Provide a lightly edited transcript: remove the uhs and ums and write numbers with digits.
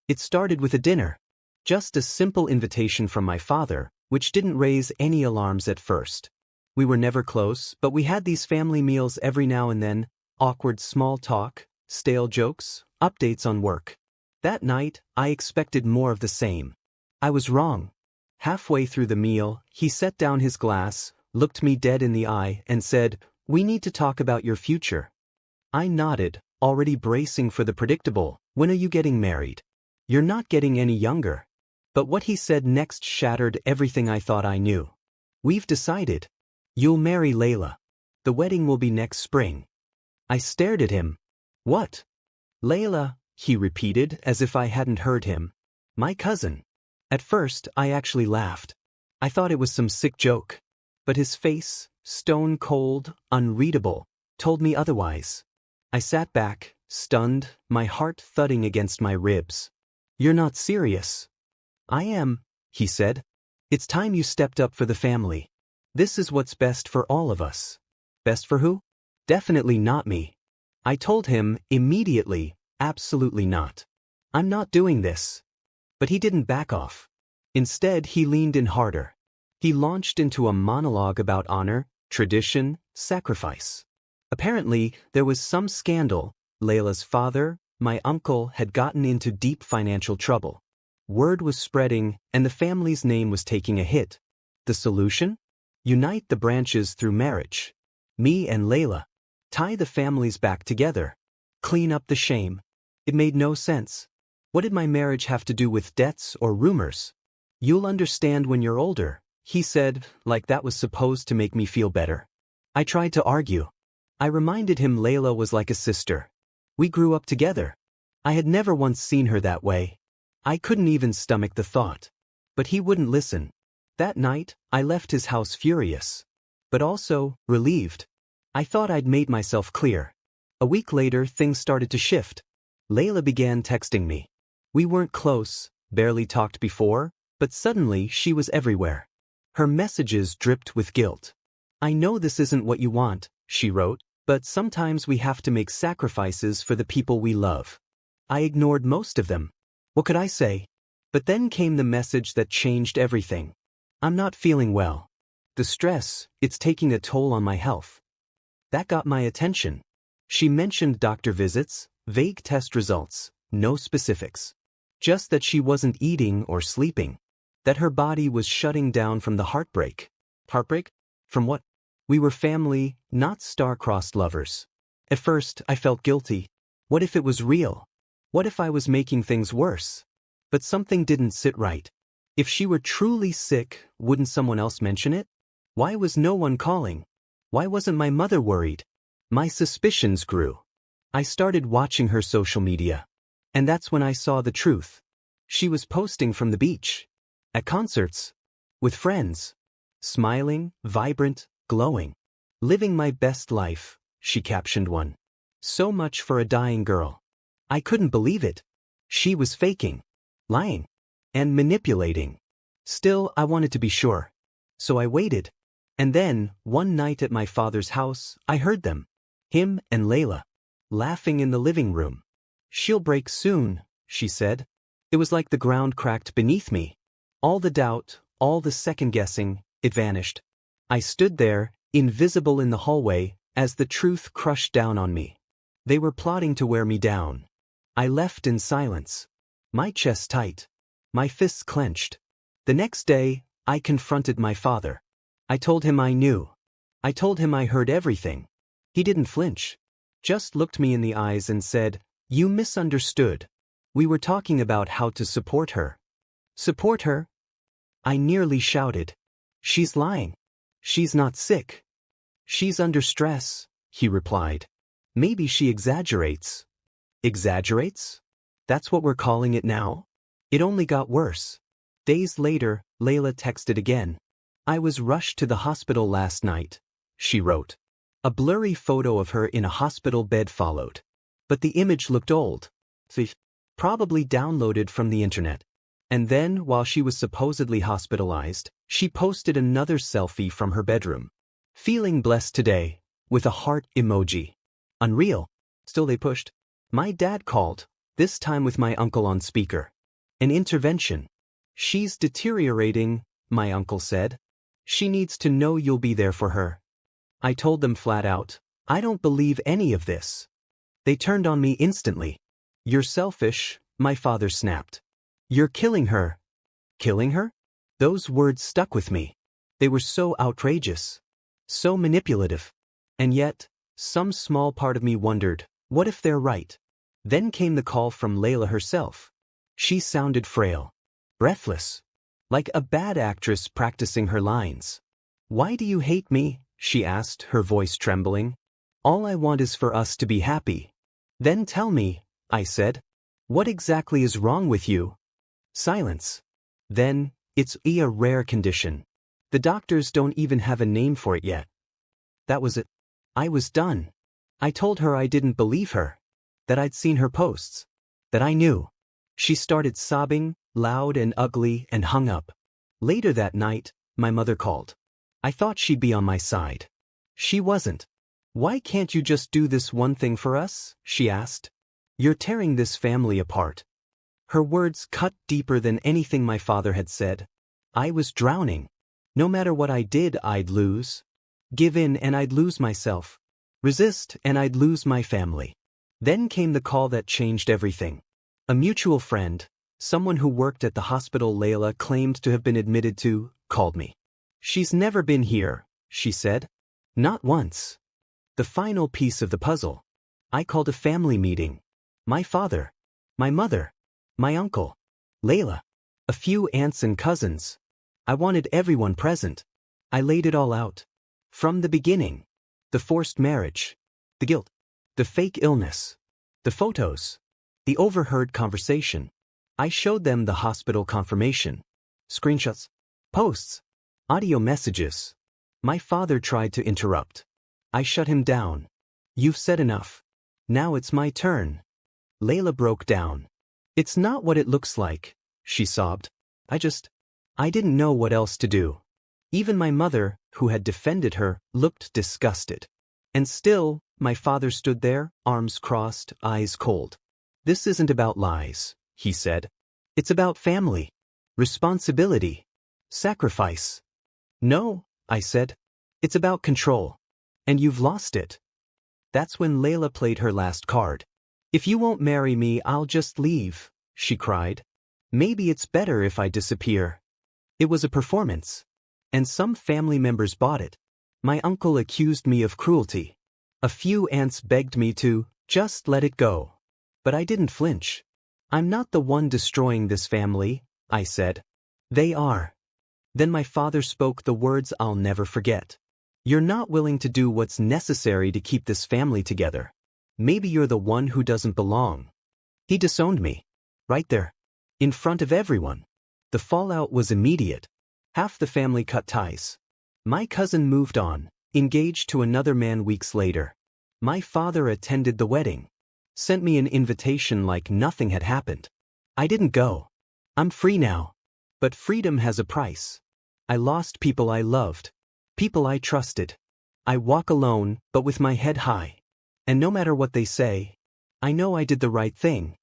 It started with a dinner. Just a simple invitation from my father, which didn't raise any alarms at first. We were never close, but we had these family meals every now and then, awkward small talk, stale jokes, updates on work. That night, I expected more of the same. I was wrong. Halfway through the meal, he set down his glass, looked me dead in the eye, and said, "We need to talk about your future." I nodded, already bracing for the predictable, "When are you getting married? You're not getting any younger." But what he said next shattered everything I thought I knew. "We've decided. You'll marry Layla. The wedding will be next spring." I stared at him. "What?" "Layla," he repeated as if I hadn't heard him. "My cousin." At first, I actually laughed. I thought it was some sick joke. But his face, stone cold, unreadable, told me otherwise. I sat back, stunned, my heart thudding against my ribs. "You're not serious." "I am," he said. "It's time you stepped up for the family. This is what's best for all of us." Best for who? Definitely not me. I told him immediately, absolutely not. "I'm not doing this." But he didn't back off. Instead, he leaned in harder. He launched into a monologue about honor, tradition, sacrifice. Apparently, there was some scandal. Layla's father, my uncle, had gotten into deep financial trouble. Word was spreading, and the family's name was taking a hit. The solution? Unite the branches through marriage. Me and Layla. Tie the families back together. Clean up the shame. It made no sense. What did my marriage have to do with debts or rumors? "You'll understand when you're older," he said, like that was supposed to make me feel better. I tried to argue. I reminded him Layla was like a sister. We grew up together. I had never once seen her that way. I couldn't even stomach the thought. But he wouldn't listen. That night, I left his house furious. But also, relieved. I thought I'd made myself clear. A week later, things started to shift. Layla began texting me. We weren't close, barely talked before, but suddenly she was everywhere. Her messages dripped with guilt. "I know this isn't what you want," she wrote, "but sometimes we have to make sacrifices for the people we love." I ignored most of them. What could I say? But then came the message that changed everything. "I'm not feeling well. The stress, it's taking a toll on my health." That got my attention. She mentioned doctor visits, vague test results, no specifics. Just that she wasn't eating or sleeping. That her body was shutting down from the heartbreak. Heartbreak? From what? We were family, not star-crossed lovers. At first, I felt guilty. What if it was real? What if I was making things worse? But something didn't sit right. If she were truly sick, wouldn't someone else mention it? Why was no one calling? Why wasn't my mother worried? My suspicions grew. I started watching her social media. And that's when I saw the truth. She was posting from the beach. At concerts. With friends. Smiling, vibrant, glowing. "Living my best life," she captioned one. So much for a dying girl. I couldn't believe it. She was faking. Lying. And manipulating. Still, I wanted to be sure. So I waited. And then, one night at my father's house, I heard them. Him and Layla. Laughing in the living room. "She'll break soon," she said. It was like the ground cracked beneath me. All the doubt, all the second-guessing, it vanished. I stood there, invisible in the hallway, as the truth crushed down on me. They were plotting to wear me down. I left in silence. My chest tight. My fists clenched. The next day, I confronted my father. I told him I knew. I told him I heard everything. He didn't flinch. Just looked me in the eyes and said, "You misunderstood. We were talking about how to support her." "Support her?" I nearly shouted. "She's lying. She's not sick. She's under stress," he replied. "Maybe she exaggerates." Exaggerates? That's what we're calling it now? It only got worse. Days later, Layla texted again. "I was rushed to the hospital last night," she wrote. A blurry photo of her in a hospital bed followed. But the image looked old. Probably downloaded from the internet. And then, while she was supposedly hospitalized, she posted another selfie from her bedroom. "Feeling blessed today," with a heart emoji. Unreal. Still they pushed. My dad called, this time with my uncle on speaker. An intervention. She's deteriorating, my uncle said. She needs to know you'll be there for her. I told them flat out, I don't believe any of this. They turned on me instantly. You're selfish, my father snapped. You're killing her. Killing her? Those words stuck with me. They were so outrageous. So manipulative. And yet, some small part of me wondered, what if they're right? Then came the call from Layla herself. She sounded frail. Breathless. Like a bad actress practicing her lines. Why do you hate me? She asked, her voice trembling. All I want is for us to be happy. Then tell me, I said. What exactly is wrong with you? Silence. Then, it's a rare condition. The doctors don't even have a name for it yet. That was it. I was done. I told her I didn't believe her. That I'd seen her posts. That I knew. She started sobbing, loud and ugly, and hung up. Later that night, my mother called. I thought she'd be on my side. She wasn't. Why can't you just do this one thing for us? She asked. You're tearing this family apart. Her words cut deeper than anything my father had said. I was drowning. No matter what I did, I'd lose. Give in and I'd lose myself. Resist and I'd lose my family. Then came the call that changed everything. A mutual friend, someone who worked at the hospital Layla claimed to have been admitted to, called me. She's never been here, she said. Not once. The final piece of the puzzle. I called a family meeting. My father. My mother. My uncle. Layla. A few aunts and cousins. I wanted everyone present. I laid it all out. From the beginning. The forced marriage. The guilt. The fake illness. The photos. The overheard conversation. I showed them the hospital confirmation. Screenshots. Posts. Audio messages. My father tried to interrupt. I shut him down. You've said enough. Now it's my turn. Layla broke down. It's not what it looks like, she sobbed. I didn't know what else to do. Even my mother, who had defended her, looked disgusted. And still, my father stood there, arms crossed, eyes cold. This isn't about lies, he said. It's about family. Responsibility. Sacrifice. No, I said. It's about control. And you've lost it. That's when Layla played her last card. If you won't marry me, I'll just leave, she cried. Maybe it's better if I disappear. It was a performance. And some family members bought it. My uncle accused me of cruelty. A few aunts begged me to just let it go. But I didn't flinch. I'm not the one destroying this family, I said. They are. Then my father spoke the words I'll never forget. You're not willing to do what's necessary to keep this family together. Maybe you're the one who doesn't belong. He disowned me. Right there. In front of everyone. The fallout was immediate. Half the family cut ties. My cousin moved on, engaged to another man weeks later. My father attended the wedding. Sent me an invitation like nothing had happened. I didn't go. I'm free now. But freedom has a price. I lost people I loved. People I trusted. I walk alone, but with my head high. And no matter what they say, I know I did the right thing.